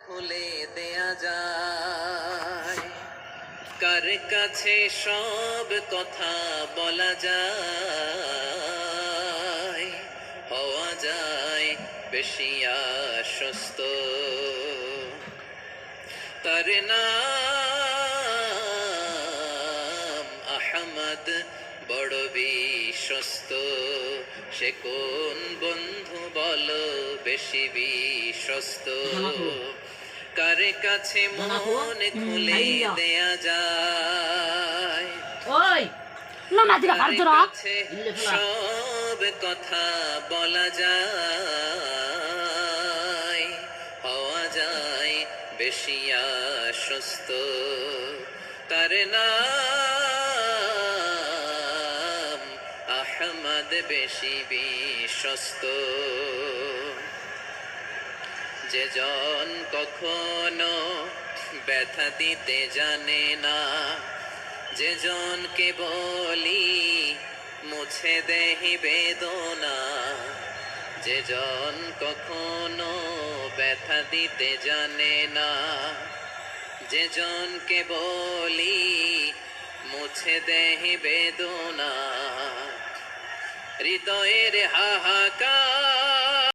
খুলে দেয়া যায়, কার কাছে সব কথা বলা যায়, হওয়া যায় বেশি আশ্বস্ত। তার নাম আহমদ, বড় বিশ্বস্ত। সে কোন বন্ধু বলো বেশি বিশ্বস্ত, কার কাছে মন খুলে দেয়া যায়, কার কাছে সব কথা বলা যায়, হওয়া যায় বেশি আশ্বস্ত। তার নাম আহমদ, বেশি বিশ্বস্ত। যে জন কখনো ব্যথা দিতে জানে না, যে জনকে বলি মুছে দেহি বেদনা, যে জন কখনো ব্যথা দিতে জানে না, যে জনকে বলি মুছে দেহি বেদনা, হৃদয়ের হাহাকার